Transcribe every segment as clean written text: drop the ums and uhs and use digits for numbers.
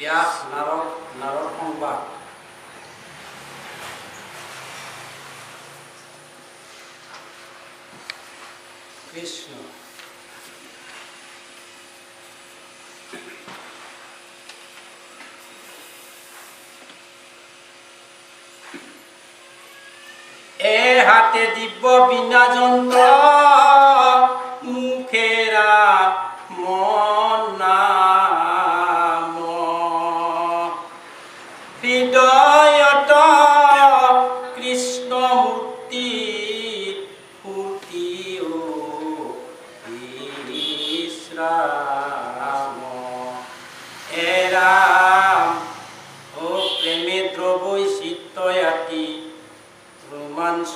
ব্যাস নারদ সংবাদ। কৃষ্ণ এ হাতে দিব্য বিনা যন্ত্র মুখেরা মন নাম হৃদয়ত কৃষ্ণ মূর্তি ফুটি বিশ্রাম এরাম ও প্রেমে দ্রবৈ চিত্তয়াতি রোমাঞ্চ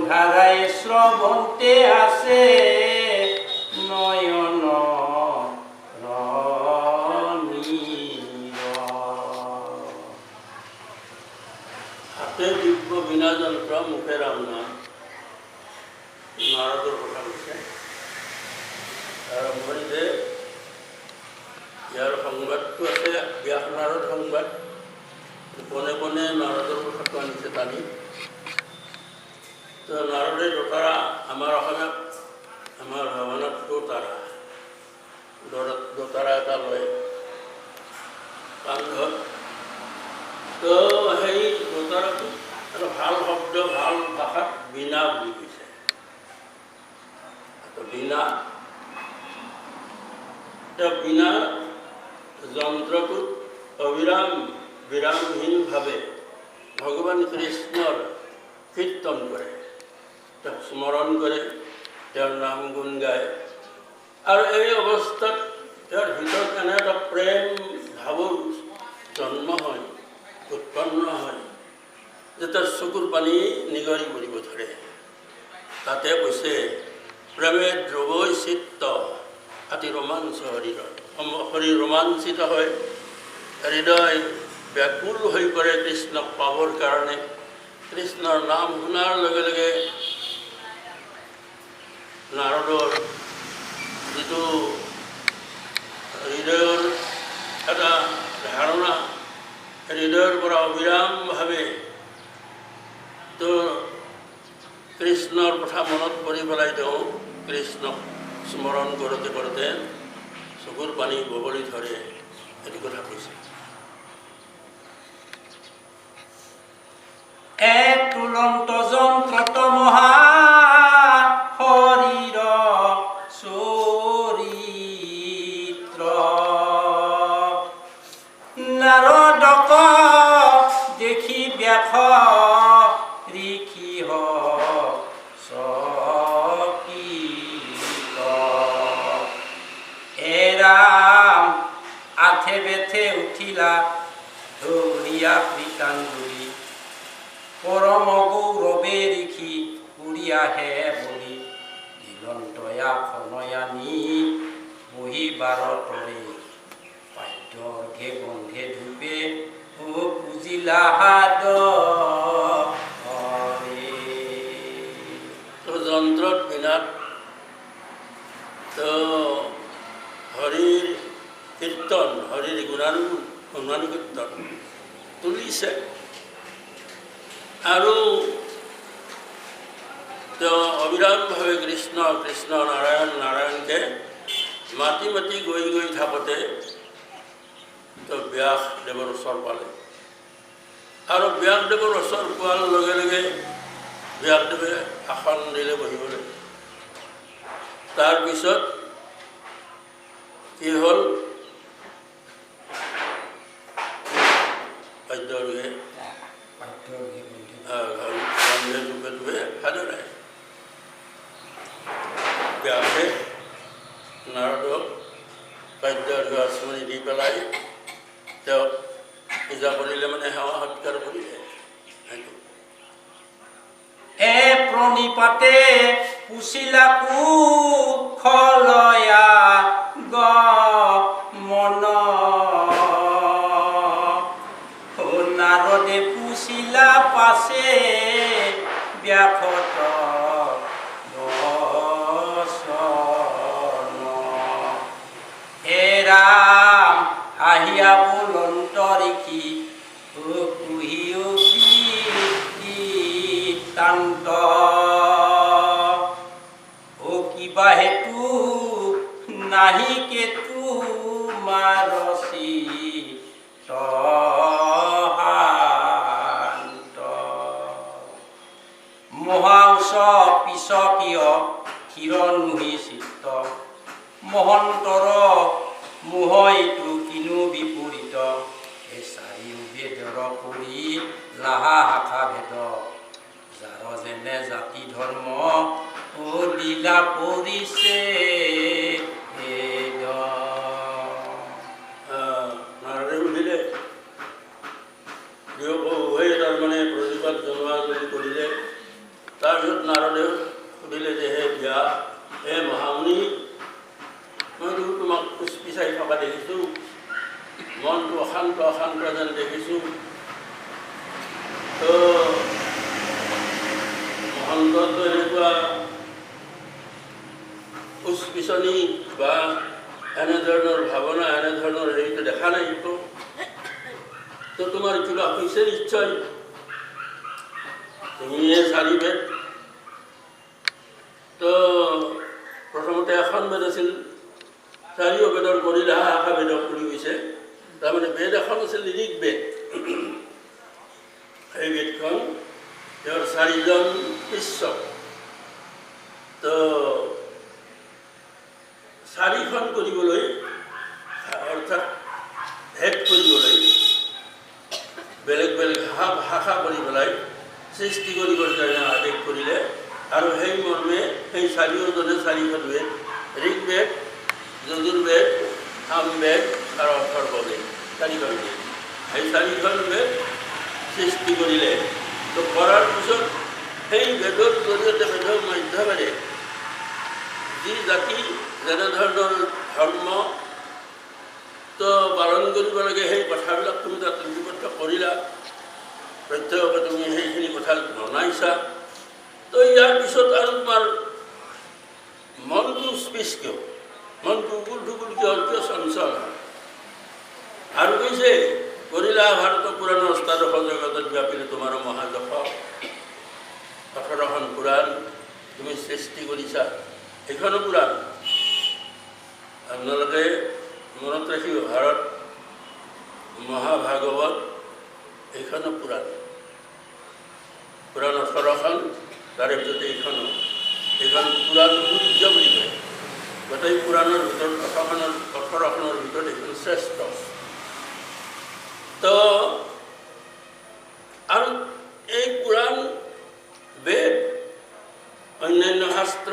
ধারায় শ্রবন্তে আছে নয়ন হাতে দিব্য বিনা যন্ত্র মুখে রাম নাম নাৰদৰ কথা কৈছে। আৰম্ভণিতে ইয়াৰ সংবাদটো আছে ব্যাস নাৰদ সংবাদ। কোনে কোনে নাৰদৰ কথাটো আনিছে টানি। তো নাৰদে দোতাৰা আমাৰ অসমীয়াত আমাৰ ভাৱনাত দোতাৰা এটা লয় কান্ধত। তো সেই দোতাৰাটো এটা ভাল শব্দ ভাল ভাষাত বীণা বুলি কৈছে। বীণা বীণা যন্ত্ৰটোত বিৰামহীনভাৱে ভগৱান কৃষ্ণৰ কীৰ্তন কৰে, তেওঁক স্মৰণ কৰে, তেওঁৰ নাম গুণ গায়। আৰু এই অৱস্থাত তেওঁৰ ভিতৰত এনে এটা প্ৰেম ভাৱৰ জন্ম হয়, উৎপন্ন হয় যে তাৰ চকুৰ পানী নিগৰি পৰিব ধৰে। তাতে কৈছে প্ৰেমে দ্ৰৱৈ চিত্ত অতি ৰোমাঞ্চ শৰীৰ ৰোমাঞ্চিত হয়, হৃদয় ব্যাকুল হৈ পৰে কৃষ্ণক পাবৰ কাৰণে। কৃষ্ণৰ নাম শুনাৰ লগে লগে নাৰদৰ যিটো হৃদয়ৰ এটা ধাৰণা, হৃদয়ৰ পৰা অবিৰামভাৱে তো কৃষ্ণৰ কথা মনত পৰি পেলাই তেওঁ কৃষ্ণক স্মৰণ কৰোঁতে কৰোঁতে চকুৰ পানী বগৰি ধৰে, এইটো কথা কৈছে। এক তুলন্ত যন্ত্ৰত মহা শৰীৰ চৰিত্ৰ নাৰদক দেখি ব্যাস ঋষি চকিত এৰাম আথে বেথে উঠিলা ধৰিয়া কৃতাঞ্জলি পৰম গৌৰৱে ঋষি উৰিয়াহে বলি দিগন্তয়া খনয়ানি বহিবাৰ তৰে পাদ্যৰ্ঘে গন্ধে ধূপে ও পুজিলা হাত যন্ত্ৰত বিনাত তো হৰিৰ কীৰ্তন, হৰিৰ গুণানুকীৰ্তন তুলিছে। আৰু তেওঁ অবিৰামভাৱে কৃষ্ণ কৃষ্ণ নাৰায়ণ নাৰায়ণকে মাতি মাতি গৈ গৈ থাকোঁতে তো ব্যাসদেৱৰ ওচৰ পালে। আৰু ব্যাসদেৱৰ ওচৰ পোৱাৰ লগে লগে ব্যাসদেৱে আসন দিলে বহিবলৈ। তাৰপিছত কি হ'ল, পাদ্যৰ্ঘে গন্ধে ধূপে সাজৰাই ব্যাসে নাৰদক পাদ্যৰ্ঘ আচমনি দি পেলাই তেওঁক পূজা কৰিলে, মানে সেৱা সৎকাৰ কৰিলে। এ প্ৰণিপাতে পুচিলা কুশলয়া গ মন নাৰদে পুচিলা পাছে ব্যাসত বচন কিবা হেতু নাহি কেতু মাৰচি তহান্ত মহাউচ পিছকীয় ক্ষীৰ নুহি চিত্ত মহন্তৰ মোহ এইটো কিনো বিপৰীত এই চাৰিও বেদৰ কৰি লাহা শাখা ভেদ যাৰ যেনে জাতি ধৰ্ম ও দিলা পৰিছে নাৰদে সুধিলে তাৰমানে প্ৰতিবাদ জনোৱা যদি কৰিলে তাৰপিছত নাৰদে সুধিলে যে হে বিয়া হে মহামুনি মইতো তোমাক পিছাই থকা দেখিছোঁ মনটো অশান্ত অশান্ত যেন দেখিছোঁ তো মহন্তটো এনেকুৱা উৎপিছনি বা এনেধৰণৰ ভাৱনা এনেধৰণৰ হেৰিটো দেখা নাই তো তোমাৰ কিবা হৈছে নিশ্চয় তুমিয়ে চাৰি বেদ তো প্ৰথমতে এখন বেদ আছিল চাৰিও বেদৰ কৰি লাহা শাখা বেদক কৰি গৈছে তাৰমানে বেদ এখন আছিল ঋগ বেদ সেই বেদখন তেওঁৰ চাৰিজন শিষ্যক তো চাৰিখন কৰিবলৈ অৰ্থাৎ ভেদ কৰিবলৈ বেলেগ বেলেগ শাখা কৰি পেলাই সৃষ্টি কৰিবৰ কাৰণে আদেশ কৰিলে আৰু সেই মৰ্মে সেই চাৰিওজনে চাৰিখন বেদ ঋগবেদ যজুৰ্বেদ সামবেদ আৰু অথৰ্ববেদ চাৰিখন বেদ সেই চাৰিখন বেদ সৃষ্টি কৰিলে তো কৰাৰ পিছত সেই বেদৰ জৰিয়তে বেদৰ মাধ্যমেৰে যি জাতি যেনেধৰণৰ ধৰ্ম তো পালন কৰিব লাগে সেই কথাবিলাক তুমি তাত লিপিবদ্ধ কৰিলা প্ৰত্যেককে তুমি সেইখিনি কথা জনাইছা তো ইয়াৰ পিছত আৰু তোমাৰ মনটো স্পেচ কিয় মনটো উগুল ঢুগুল কিয় কিয় চঞ্চল আৰু কৈছে কৰিলা ভাৰত পুৰাণৰ অষ্টাদশ জগতত ব্যাপিলে তোমাৰো মহাযশ 18খন পুৰাণ তুমি সৃষ্টি কৰিছা এইখনো পুৰাণ আপোনালোকে মনত ৰাখিব ভাৰত মহাভাগৱত এইখনো পুৰাণ 18খন তাৰে ভিতৰত এইখন পুৰাণ সূৰ্য বুলি কয় গোটেই পুৰাণৰ ভিতৰত 18খনৰ ভিতৰত এইখন শ্ৰেষ্ঠ তো আৰু এই পুৰাণ বেদ অন্যান্য শাস্ত্ৰ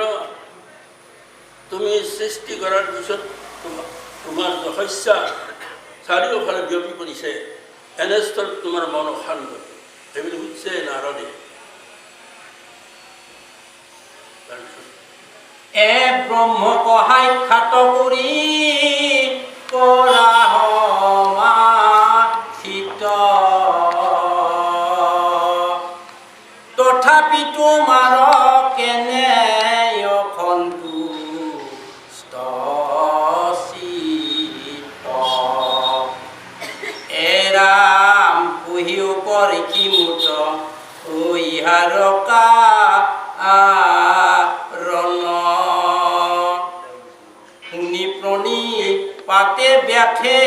তুমি সৃষ্টি কৰাৰ পিছত তোমাৰ যশস্যা চাৰিওফালে বিয়পি পৰিছে এনেস্থলত তোমাৰ মন অশান্ত এইবুলি সুধিছে নাৰদে এ ব্ৰহ্মক সাক্ষাৎ কৰি কৰা সমাধিত তথাপি তোমাৰ কেনে অসন্তুষ্ট চিত্ত এৰাম পুহিও কৰি কি মুত ইহাৰকা শুনি প্ৰণী পাতে ব্যাখে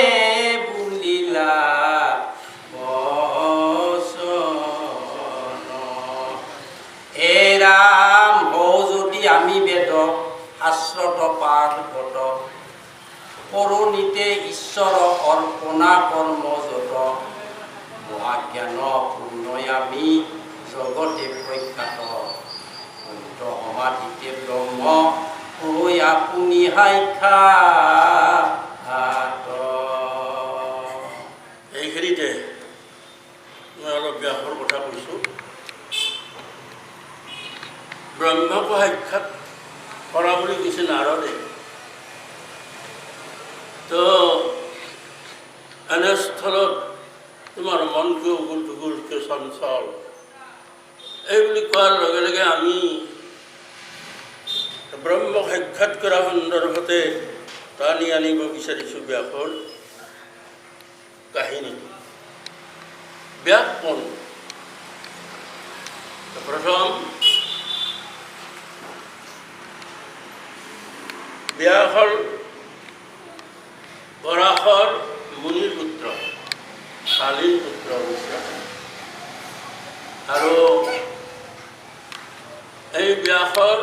বুলিলা এৰাম হওঁ যদি আমি বেদ শাস্ত্ৰত পাঠগত কৰুণীতে ঈশ্বৰ অৰ্পণা কৰ্ম যত মহাজ্ঞান পূৰ্ণই আমি জগতে প্ৰখ্যাত সমাধিতে ব্ৰহ্ম হৈ আপুনি সাক্ষাৎ এইখিনিতে মই অলপ ব্যাসৰ কথা কৈছোঁ ব্ৰহ্মক সাক্ষাৎ কৰা বুলি কৈছে নাৰদে তো এনেস্থলত তোমাৰ মন কিয় উগুল টুগুল কিয় চঞ্চল এইবুলি কোৱাৰ লগে লগে আমি ব্ৰহ্ম সাক্ষাৎ কৰা সন্দৰ্ভতে টানি আনিব বিচাৰিছোঁ ব্যাসৰ কাহিনীটো ব্যাস কোন প্ৰথম ব্যাস হ'ল পৰাশৰ মুনিৰ পুত্ৰ, শালীন পুত্ৰ অৱশ্যে। আৰু এই ব্যাসৰ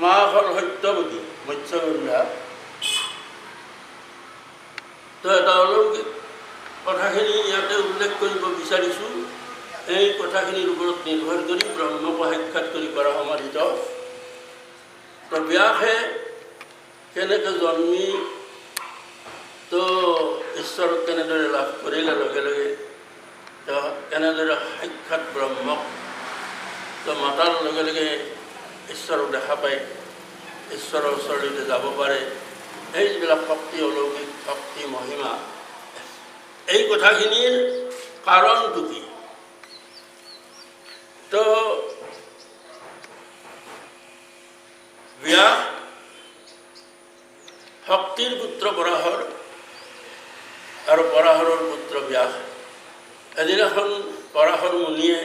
মাক হ'ল সত্যৱতী, মৎস্যগন্ধা। তো এটা অলৌকিক কথাখিনি ইয়াতে উল্লেখ কৰিব বিচাৰিছোঁ। এই কথাখিনিৰ ওপৰত নিৰ্ভৰ কৰি ব্ৰহ্মক সাক্ষাৎ কৰি কৰা সমাধিত। তো ব্যাসে কেনেকৈ জন্মি তো ঈশ্বৰক কেনেদৰে লাভ কৰিলে, লগে লগে তেওঁ কেনেদৰে সাক্ষাৎ ব্ৰহ্মক তো মাতাৰ লগে লগে ঈশ্বৰক দেখা পায়, ঈশ্বৰৰ ওচৰলৈকে যাব পাৰে, এই যিবিলাক শক্তি, অলৌকিক শক্তি, মহিমা, এই কথাখিনিৰ কাৰণটো কি? তো ব্যাস শক্তিৰ পুত্ৰ পৰাশৰ আৰু পৰাশৰৰ পুত্ৰ ব্যাস। এদিনাখন পৰাশৰ মুনিয়ে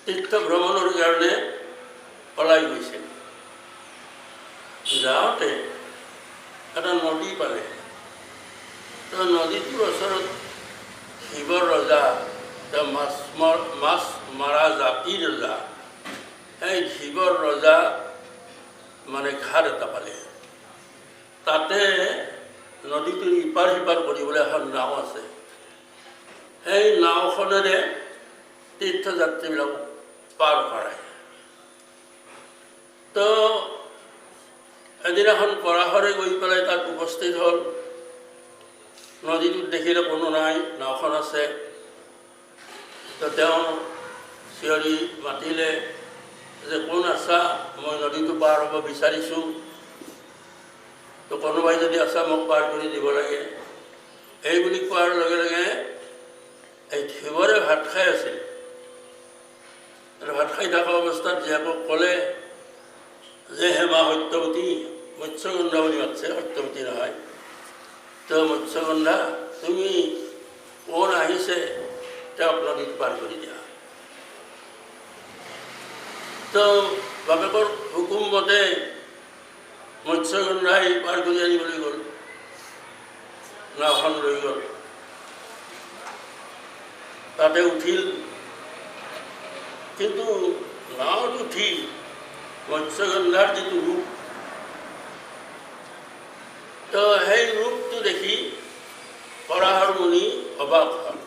তীৰ্থ ভ্ৰমণৰ কাৰণে ওলাই গৈছিল। যাওঁতে এটা নদী পালে। তো নদীটোৰ ওচৰত শিৱৰ ৰজা, তেওঁ মাছ মাৰা জাতিৰ ৰজা, এই শিৱৰ ৰজা মানে ঘাট এটা পালে। তাতে নদীটোৰ ইপাৰ সিপাৰ কৰিবলৈ এখন নাও আছে। সেই নাওখনেৰে তীৰ্থযাত্ৰীবিলাক পাৰ কৰায়। তো এদিনাখন পৰাশৰে গৈ পেলাই তাত উপস্থিত হ'ল। নদীটোত দেখিলে কোনো নাই, নাওখন আছে। তো তেওঁ চিঞৰি মাতিলে যে কোন আছা, মই নদীটো পাৰ হ'ব বিচাৰিছোঁ, তো কোনোবাই যদি আছা মোক পাৰ কৰি দিব লাগে। এই বুলি কোৱাৰ লগে লগে এই শিৱৰে ভাত খাই আছিল। আৰু ভাত খাই থকা অৱস্থাত জীয়েকক ক'লে যে হে মা সত্যৱতী, মৎস্যগন্ধা বুলি মাতছে, সত্যৱতী নহয়। তো মৎস্যগন্ধা, তুমি কোন আহিছে তেওঁক নদীত পাৰ কৰি দিয়া। তো বাপেকৰ হুকুম মতে মৎস্যগন্ধাই পাৰ কৰি আনিবলৈ গ'ল, নাওখন লৈ গ'ল। তাতে উঠিল, কিন্তু নাওত উঠি মৎস্যগন্ধাৰ যিটো ৰূপ, তো সেই ৰূপটো দেখি পৰাশৰ মুনি অবাক হ'ল।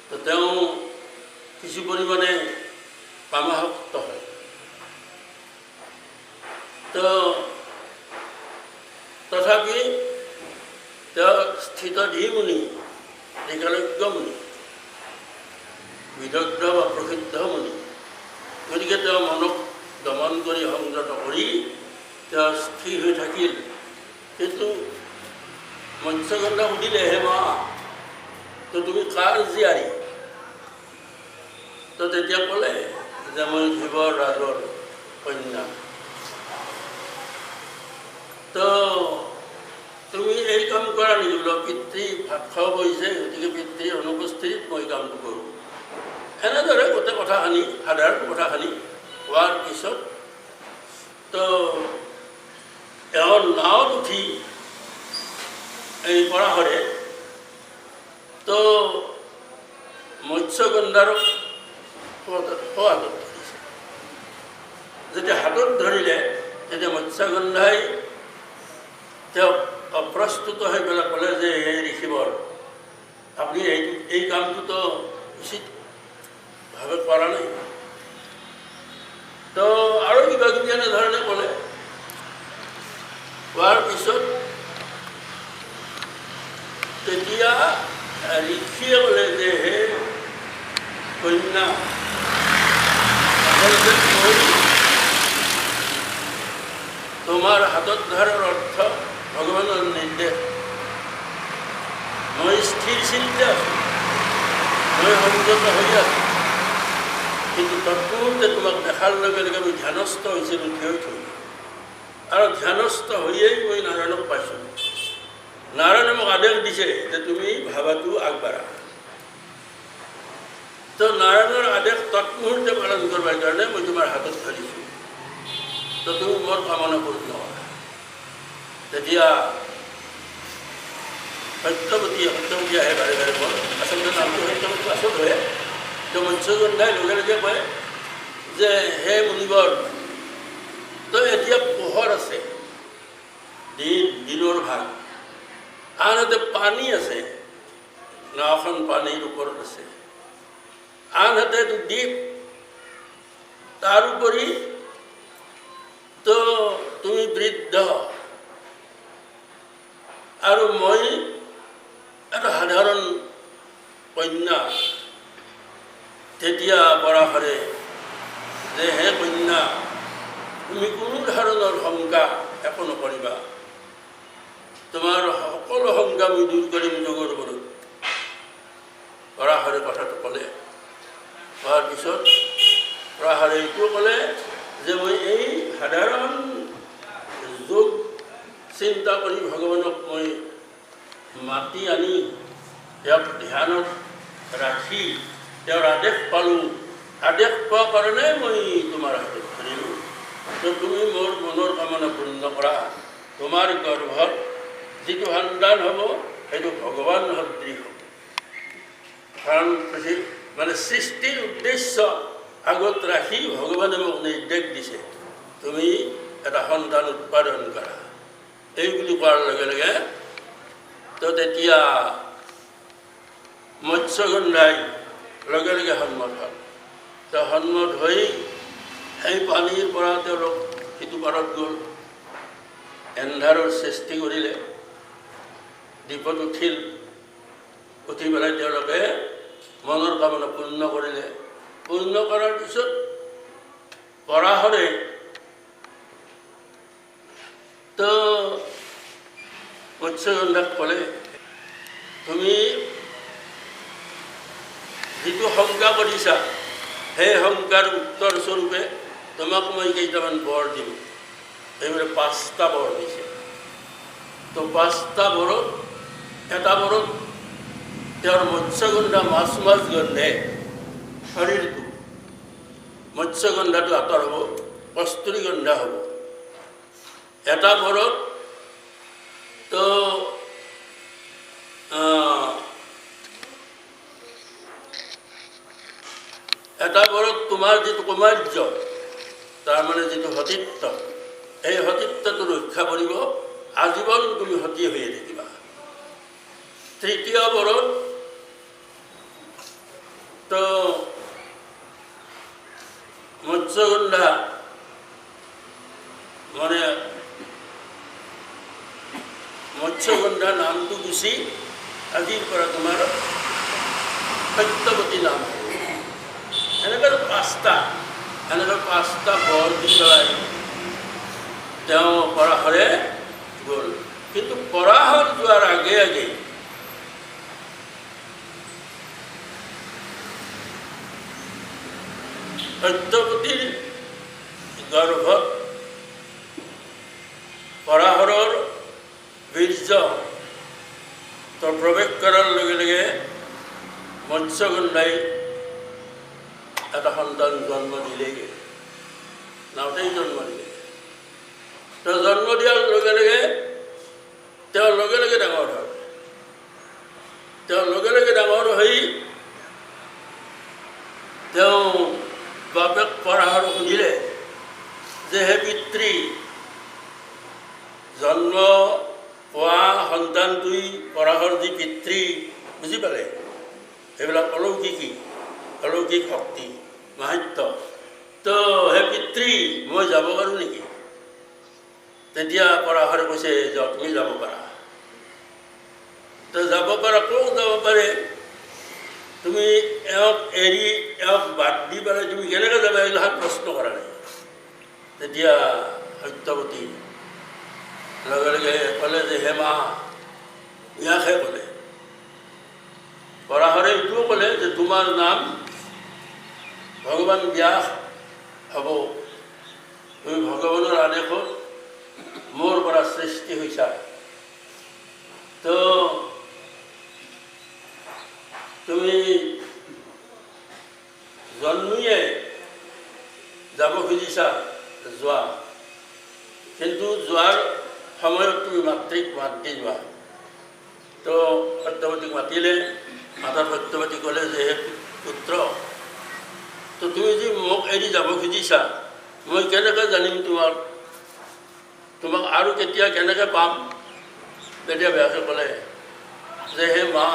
তো তেওঁ কিছু পৰিমাণে কামাসক্ত হয়। তো তথাপি তেওঁ স্থিতধী মুনি, ঋকালজ্ঞ মুনি, বিদগ্ধ বা প্ৰসিদ্ধ মুনি। গতিকে তেওঁ মনক দমন কৰি, সংযত কৰি তেওঁ স্থিৰ হৈ থাকিল। কিন্তু মৎস্যগন্ধা সুধিলে, হে মা, তো তুমি কাৰ জীয়াৰী? তো তেতিয়া ক'লে যে মই শিৱৰ ৰাজৰ কন্যা। তো তুমি এই কাম কৰা নেকি? বোলো পিতৃ ভাত খাব বহিছে, গতিকে পিতৃৰ অনুপস্থিতিত মই কামটো কৰোঁ। এনেদৰে গোটেই কথাখিনি, সাধাৰণ কথাখিনি কোৱাৰ পিছত তো এওঁ নাৱত উঠি এই পৰাশৰে তো মৎস্যগন্ধাৰক হাতত ধৰিছে। যেতিয়া হাতত ধৰিলে তেতিয়া মৎস্যগন্ধাই তেওঁক অপ্ৰস্তুত হৈ পেলাই ক'লে যে হে ঋষিবৰ, আপুনি এই কামটোতো উচিতভাৱে কৰা নাই। তো আৰু কিবা কিবি এনেধৰণে ক'লে। কোৱাৰ পিছত তেতিয়া ঋষিয়ে ক'লে যে হে কন্যা, আচলতে তোমাৰ হাতত ধৰাৰ অৰ্থ ভগৱানৰ নিৰ্দেশ। মই স্থিৰ চিন্তা আছোঁ, মই সংযত হৈ আছোঁ, কিন্তু তৎপূৰ্তে তোমাক দেখাৰ লগে লগে মই ধ্যানস্থ হৈছিলোঁ, থিয় থৈ। আৰু ধ্যানস্থ হৈয়েই মই নাৰায়ণক পাইছোঁ। নাৰায়ণে মোক আদেশ দিছে যে তুমি ভাবাটো আগবাঢ়া। তো নাৰায়ণৰ আদেশ তৎমুহূৰ্তে পালন কৰাৰ কাৰণে মই তোমাৰ হাতত ধৰিছোঁ, তো তুমি মোৰ কামনা পূৰ্ণ কৰা। তেতিয়া সত্যৱতী আহে বাৰে বাৰে মোৰ, আচলতে নামটো সত্যৱতী পাছত হয়। তো মৎস্যগন্ধাই লগে লগে কয় যে হে মুনিবৰ, তো এতিয়া পোহৰ আছে, দিনৰ ভাগ, আনহাতে পানী আছে, নাওখন পানীৰ ওপৰত আছে, আনহাতে এইটো দ্বীপ, তাৰোপৰি তো তুমি বৃদ্ধ আৰু মই এটা সাধাৰণ কন্যা। তেতিয়া পৰাশৰে যে হে কন্যা, তুমি কোনো ধৰণৰ শংকা একো নকৰিবা, তোমাৰ সকলো শংকা মই দূৰ কৰিম যোগৰ ওপৰত। পৰাশৰে কথাটো ক'লে, কোৱাৰ পিছত পৰাশৰে এইটো ক'লে যে মই এই সাধাৰণ যোগ চিন্তা কৰি ভগৱানক মই মাতি আনি তেওঁক ধ্যানত ৰাখি তেওঁৰ আদেশ পালোঁ, আদেশ পোৱাৰ কাৰণে মই তোমাৰ হাতত ধৰিলোঁ। তো তুমি মোৰ মনৰ কামনা পূৰ্ণ কৰা, তোমাৰ গৰ্ভত যিটো সন্তান হ'ব সেইটো ভগৱান সদৃশ হ'ব। কাৰণ মানে সৃষ্টিৰ উদ্দেশ্য আগত ৰাখি ভগৱানে মোক নিৰ্দেশ দিছে, তুমি এটা সন্তান উৎপাদন কৰা। এই বুলি কোৱাৰ লগে লগে তো তেতিয়া মৎস্যগন্ধাই লগে লগে সন্মত হ'ল। তো সন্মত হৈ সেই পানীৰ পৰা তেওঁলোক সিটো পাৰত গ'ল, এন্ধাৰৰ সৃষ্টি কৰিলে, দ্বীপত উঠিল, উঠি পেলাই তেওঁলোকে মনৰ কামনা পূৰ্ণ কৰিলে। পূৰ্ণ কৰাৰ পিছত পৰাশৰে তো মৎস্যগন্ধাক ক'লে, তুমি যিটো শংকা কৰিছা সেই শংকাৰ উত্তৰ স্বৰূপে তোমাক মই কেইটামান বৰ দিম। এইবোৰে 5টা বৰ দিছে। তো 5টা বৰত এটা বৰত তেওঁৰ মৎস্যগন্ধা মাছ গন্ধে শৰীৰটো, মৎস্যগন্ধাটো আঁতৰ হ'ব, কস্তুৰী গন্ধা হ'ব। এটা বৰত তো এটা বৰত তোমাৰ যিটো কুমাৰ্য, তাৰমানে যিটো সতীত্ব, এই সতীত্বটো ৰক্ষা কৰিব, আজীৱন তুমি সতী হৈয়ে থাকিবা। তৃতীয় বৰত তো মৎস্যগন্ধা মানে মৎস্যগন্ধা নামটো গুচি আজিৰ পৰা তোমাৰ সত্যৱতী নাম। এনেকৈ 5টা বৰ দি পেলাই তেওঁ পৰাশৰে গ'ল। কিন্তু পৰাশৰ যোৱাৰ আগে আগে সত্যৱতীৰ গৰ্ভত পৰাশৰৰ বীৰ্য তো প্ৰৱেশ কৰাৰ লগে লগে মৎস্যগন্ধাই এটা সন্তান জন্ম দিলেগৈ, নাওতেই জন্ম দিলে। তো জন্ম দিয়াৰ লগে লগে তেওঁ লগে লগে ডাঙৰ হ'ল। তেওঁ লগে লগে ডাঙৰ হৈ তেওঁ বাপেক পৰাশৰ সুধিলে যে হে পিতৃ, জন্ম পোৱা সন্তানটোই পৰাশৰ যি পিতৃ, বুজি পালে? এইবিলাক অলৌকিক শক্তি, মাহাত্য। তো হে পিতৃ, মই যাব পাৰোঁ নেকি? তেতিয়া পৰাশৰে কৈছে যে তুমি যাব পাৰা। তো যাব পাৰা, ক'ত যাব পাৰে? তুমি এওঁক এৰি এওঁক বাদ দি পেলাই তুমি কেনেকৈ যাবা? এইবিলাক প্ৰশ্ন কৰা নাই। তেতিয়া সত্যৱতী লগে লগে ক'লে যে হে মা, ইয়াকহে ক'লে। পৰাশৰে এইটোও ক'লে যে তোমাৰ নাম ভগৱান ব্যাস হ'ব, তুমি ভগৱানৰ আদেশত মোৰ পৰা সৃষ্টি হৈছা। তো তুমি জন্মিয়ে যাব খুজিছা যোৱা, কিন্তু যোৱাৰ সময়ত তুমি মাতৃক মাত দি যোৱা। তো সত্যৱতীক মাতিলে, মাতাত সত্যৱতী ক'লে যে হে পুত্ৰ, তো তুমি যি মোক এৰি যাব খুজিছা, মই কেনেকৈ জানিম তোমাক আৰু কেতিয়া কেনেকৈ পাম? তেতিয়া ব্যাসে ক'লে যে হে মা,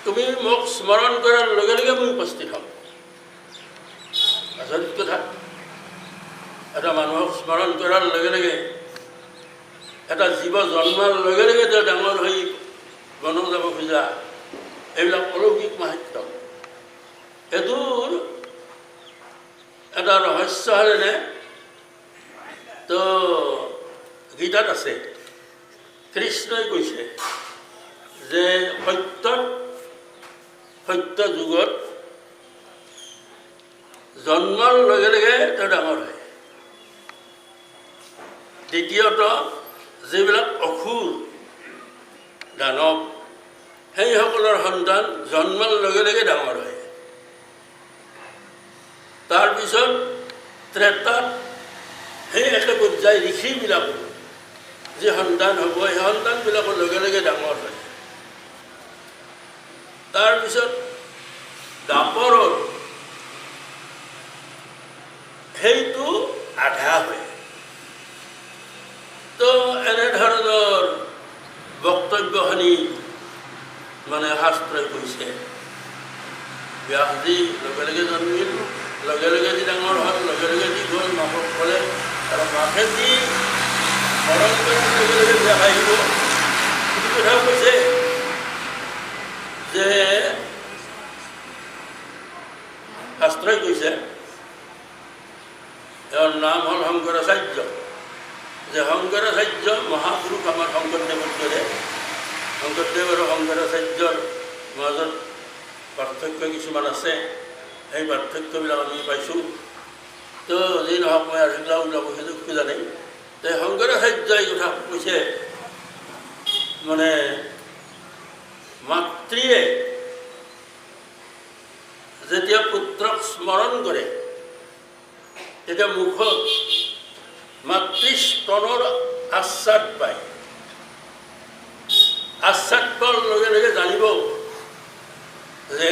তুমি মোক স্মৰণ কৰাৰ লগে লগে মই উপস্থিত হ'ম। আচৰিত কথা, এটা মানুহক স্মৰণ কৰাৰ লগে লগে, এটা জীৱ জন্মৰ লগে লগে তেওঁ ডাঙৰ হৈ বনক যাব খোজা, এইবিলাক অলৌকিক মাহাত্য। এইটোৰ এটা ৰহস্য হ'লেনে, তো গীতাত আছে, কৃষ্ণই কৈছে যে সত্য যুগত জন্মৰ লগে লগে তেওঁ ডাঙৰ হয়। দ্বিতীয়ত যিবিলাক অসুৰ দানৱ, সেইসকলৰ সন্তান জন্মৰ লগে লগে ডাঙৰ হয়। তাৰপিছত ত্ৰেতাত সেই একে পৰ্যায় ঋষিবিলাকো যি সন্তান হ'ব, সেই সন্তানবিলাকৰ লগে লগে ডাঙৰ হয়। তাৰপিছত দাপৰত সেইটো আধা হয়। তো এনেধৰণৰ বক্তব্যখিনি মানে শাস্ত্ৰই কৈছে। ব্যাসজী লগে লগে জন্মিল, লগে লগে যি ডাঙৰ হ'ল, লগে লগে যি গ'ল, মাকক ক'লে, আৰু মাকে যি মৰণ কৰি লগে লগে ব্যাস আহিব, সেইটো কথাও কৈছে যে শাস্ত্ৰই কৈছে, তেওঁৰ নাম হ'ল শংকৰাচাৰ্য, যে শংকৰাচাৰ্য মহাপুৰুষ আমাৰ শংকৰদেৱৰ দৰে। শংকৰদেৱ আৰু শংকৰাচাৰ্যৰ মাজত পাৰ্থক্য কিছুমান আছে, সেই পাৰ্থক্যবিলাক আমি পাইছোঁ। তো যি নহওক মই আৰু সেইবিলাক ওলাব খোজা নাই। তো শংকৰাচাৰ্যই এই কথা কৈছে, মানে মাতৃয়ে যেতিয়া পুত্ৰক স্মৰণ কৰে, তেতিয়া মুখত মাতৃস্তনৰ আশ্বাদ পায়। আশ্বাদ পোৱাৰ লগে লগে জানিব যে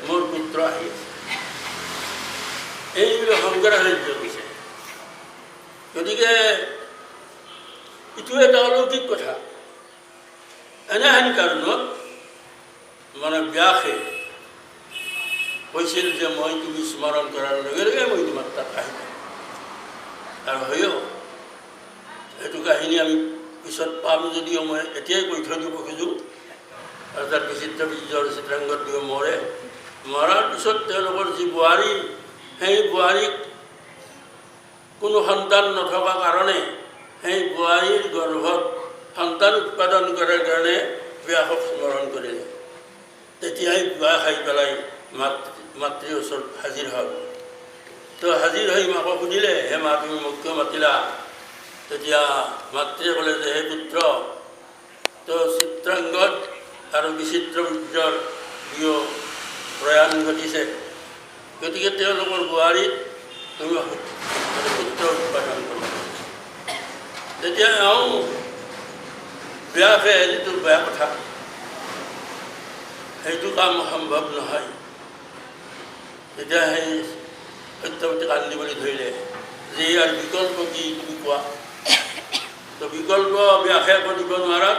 মোৰ পুত্ৰ আহি আছে। এইবিলাক শংকৰাচাৰ্য কৈছে। গতিকে এইটো এটা অলৌকিক কথা। এনেহেন কাৰণত মানে ব্যাসে কৈছিল যে মই তুমি স্মৰণ কৰাৰ লগে লগে মই তোমাৰ তাত আহিম। আৰু হয়ও এইটো কাহিনী আমি পিছত পাম, যদিও মই এতিয়াই কৈ থৈ দিব খোজোঁ। আৰু তাত বিচিত্ৰ বীৰ্যৰ চিত্ৰাংগত দিও মৰে, মৰাৰ পিছত তেওঁলোকৰ যি বোৱাৰী, সেই বোৱাৰীক কোনো সন্তান নথকা কাৰণে সেই বোৱাৰীৰ গৰ্ভত সন্তান উৎপাদন কৰাৰ কাৰণে ব্যাসক স্মৰণ কৰিলে। তেতিয়াই ব্যাস আহি পেলাই মাতৃৰ ওচৰত হাজিৰ হ'ল। তো হাজিৰ হৈ মাকক সুধিলে, হে মা, তুমি মোক কিয় মাতিলা? তেতিয়া মাতৃয়ে ক'লে যে হে পুত্ৰ, তো চিত্ৰাংগত আৰু বিচিত্ৰ বীৰ্যৰ দুয়ো প্ৰয়াণ ঘটিছে, গতিকে তেওঁলোকৰ বোৱাৰীত তুমি পুত্ৰ উৎপাদন কৰিবা। তেতিয়া ব্যাসে যিটো বেয়া কথা, সেইটো কাম সম্ভৱ নহয়। তেতিয়া সেই সত্যৱতী কান্দিবলৈ ধৰিলে যে ইয়াৰ বিকল্প কি তুমি কোৱা। তো বিকল্প ব্যাসে আকৌ দিব নোৱাৰাত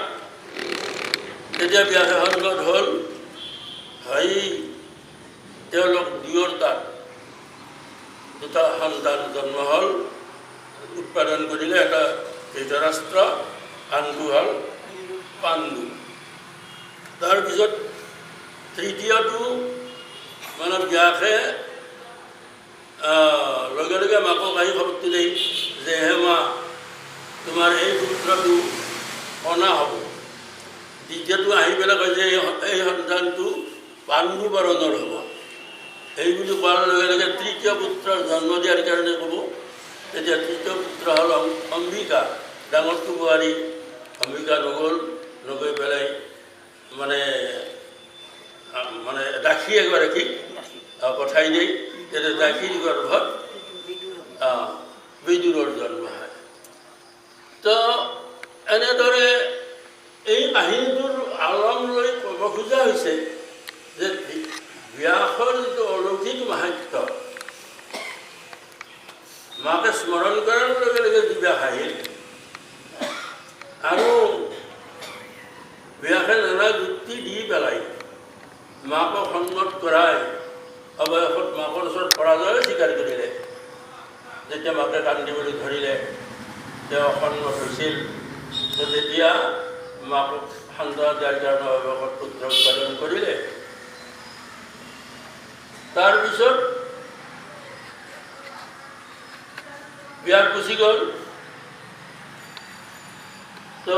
তেতিয়া ব্যাসে সন্মত হ'ল, হয় তেওঁলোক দুয়োৰ তাত দুটা সন্তান জন্ম হ'ল, উৎপাদন কৰিলে। এটা ধৃতৰাষ্ট্ৰ, আনটো হ'ল পাণ্ডু। তাৰপিছত তৃতীয়টো মানে ব্যাসে লগে লগে মাকক আহি খবৰটো দেই যে হে মা, তোমাৰ এই পুত্ৰটো অনা হ'ব। দ্বিতীয়টো আহি পেলাই কয় যে এই সন্তানটো পাণ্ডু বৰণৰ হ'ব। এই বুলি কোৱাৰ লগে লগে তৃতীয় পুত্ৰৰ জন্ম দিয়াৰ কাৰণে ক'ব। তেতিয়া তৃতীয় পুত্ৰ হ'ল অম্বিকা, ডাঙৰটো বোৱাৰী। অম্বিকা নগৈ পেলাই মানে দাসী এগৰাকীক পঠাই দিয়ে। তেতিয়া দাসীৰ গৰ্ভত বিদুৰৰ জন্ম হয়। তো এনেদৰে এই কাহিনীটোৰ আলম লৈ ক'ব খোজা হৈছে যে ব্যাসৰ যিটো অলৌকিক মাহাত্য, মাকে স্মৰণ কৰাৰ লগে লগে যি ব্যাস আহিল, আৰু ব্যাসে নানা যুক্তি দি পেলাই মাকক সন্মত কৰাই অৱশেষত মাকৰ ওচৰত পৰাজয় স্বীকাৰ কৰিলে। যেতিয়া মাকে কান্দিবলৈ ধৰিলে, তেওঁ অসন্মত হৈছিল। তো তেতিয়া মাকক সান্তনা দিয়াৰ কাৰণে অৱশেষত পুত্ৰ উৎপাদন কৰিলে। তাৰপিছত ব্যাস গুচি গ'ল। তো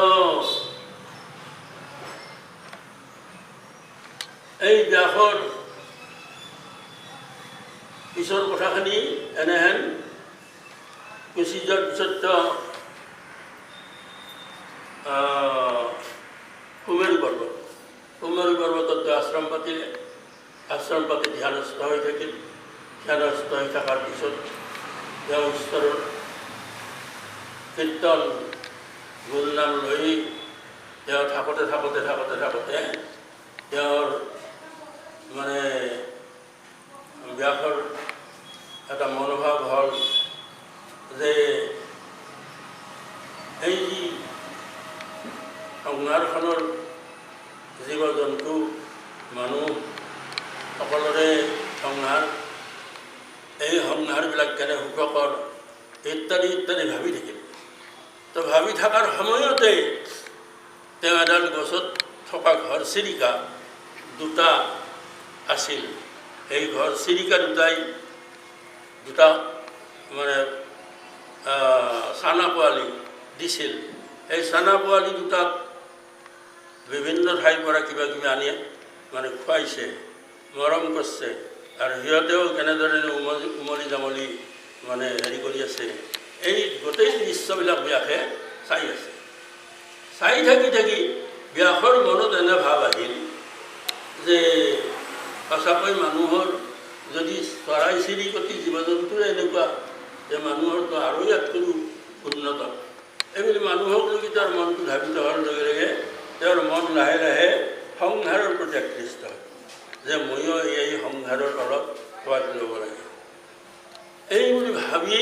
এই ব্যাসৰ পিছৰ কথাখিনি এনেহেন, গুচি যোৱাৰ পিছত কুমেৰু পৰ্বতত আশ্ৰম পাতিলে। আশ্ৰম পাতি ধ্যানস্থ হৈ থাকিল। ধ্যানস্থ হৈ থকাৰ পিছত তেওঁ ঈশ্বৰৰ কীৰ্তন গুণনাম লৈ তেওঁ থাকোঁতে তেওঁৰ মানে ব্যাসৰ এটা মনোভাৱ হ'ল যে এই যি সংসাৰখনৰ জীৱ জন্তু মানুহ সকলোৰে সংসাৰ, এই সংসাৰবিলাক কেনে সুখকৰ ইত্যাদি ইত্যাদি ভাবি থাকিল। তো ভাবি থকাৰ সময়তে তেওঁ এডাল গছত থকা ঘৰ চিৰিকা দুটা আছিল। সেই ঘৰ চিৰিকা দুটা মানে চানা পোৱালি দিছিল। সেই চানা পোৱালি দুটাক বিভিন্ন ঠাইৰ পৰা কিবা কিবি আনি মানে খুৱাইছে, মৰম কৰিছে, আৰু সিহঁতেও কেনেদৰে উমলি জামলি মানে হেৰি কৰি আছে। এই গোটেই দৃশ্যবিলাক ব্যাসে চাই আছে। চাই থাকি ব্যাসৰ মনত এনে ভাৱ আহিল যে সঁচাকৈ মানুহৰ যদি চৰাই চিৰিকটি জীৱ জন্তুৰে এনেকুৱা, যে মানুহৰতো আৰু ইয়াতকৈ উন্নত। এইবুলি মানুহক লৈ তেওঁৰ মনটো ধাবিত হোৱাৰ লগে লগে তেওঁৰ মন লাহে লাহে সংসাৰৰ প্ৰতি আকৃষ্ট হয়, যে ময়ো এই সংসাৰৰ অলপ সোৱাদ ল'ব লাগে। এই বুলি ভাবি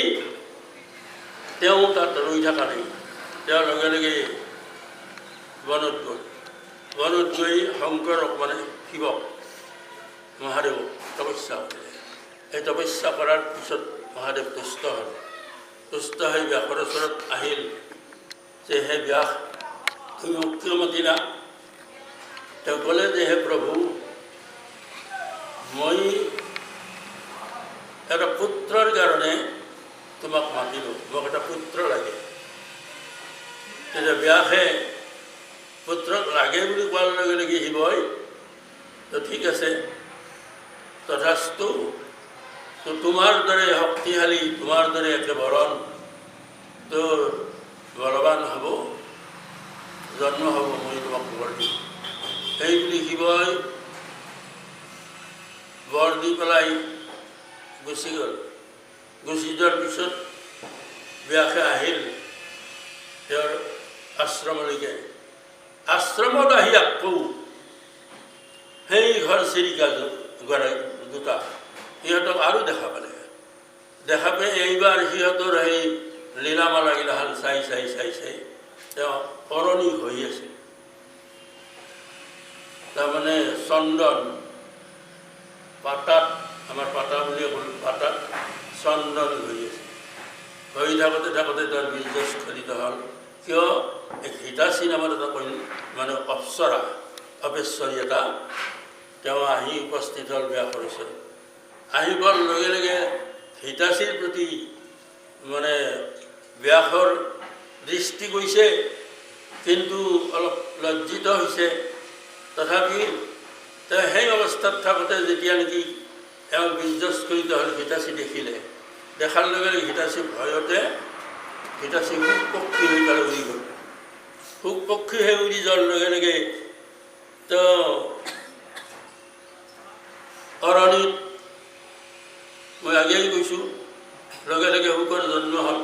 তেওঁ তাত ৰৈ থকা নাই। তেওঁ লগে লগে বনত গৈ শংকৰক মানে শিৱক মহাদেৱক তপস্যা কৰিলে। এই তপস্যা কৰাৰ পিছত মহাদেৱ তুষ্ট হ'ল। তুষ্ট হৈ ব্যাসৰ ওচৰত আহিল যে হে ব্যাস, তুমি মোক কিয় মাতিলা? তেওঁ ক'লে যে হে প্ৰভু, মই এটা পুত্ৰৰ কাৰণে তোমাক মাতিলোঁ, মোক এটা পুত্ৰ লাগে। তেতিয়া ব্যাসে পুত্ৰক লাগে বুলি কোৱাৰ লগে লগে শিৱই তো ঠিক আছে তথাস্তু, তো তোমাৰ দৰে শক্তিশালী, তোমাৰ দৰে একে বৰণ তোৰ বলৱান হ'ব, জন্ম হ'ব, মই তোমাক বৰ দিম। এই বুলি শিৱই বৰ দি পেলাই গুচি গ'ল। গুচি যোৱাৰ পিছত ব্যাসে আহিল তেওঁৰ আশ্ৰমলৈকে। আশ্ৰমত আহি আকৌ সেই ঘৰ চিৰিকা দুটা সিহঁতক আৰু দেখা পালে। দেখা পাই এইবাৰ সিহঁতৰ সেই লীলামালাগিলাহাল চাই তেওঁ অৰণি হৈ আছিল। তাৰমানে চন্দন পাতাত, আমাৰ পাতা বুলি ক'লোঁ, পাতাত চন্দন হৈ আছে। হৈ থাকোঁতে তাৰ বীৰ্যস্খলিত হ'ল। কিয়? এই হিতাচী নামৰ এটা মানে অপ্সৰা, অপেশ্বৰী এটা, তেওঁ আহি উপস্থিত হ'ল ব্যাসৰ ওচৰত। আহিবৰ লগে লগে হিতাচীৰ প্ৰতি মানে ব্যাসৰ দৃষ্টি গৈছে, কিন্তু অলপ লজ্জিত হৈছে। তথাপি তেওঁ সেই অৱস্থাত থাকোঁতে যেতিয়া নেকি এওঁ বীৰ্যস্খলিত হ'ল, হিতাচী দেখিলে। দেখাৰ লগে লগে হিতাচী ভয়তে হিতাচী সুখ পক্ষী হৈ পেলাই উৰি গ'ল। সুখ পক্ষী হৈ উৰি যোৱাৰ লগে লগে তো অৰণিত আগেই গৈছোঁ লগে লগে শুকৰ জন্ম হ'ল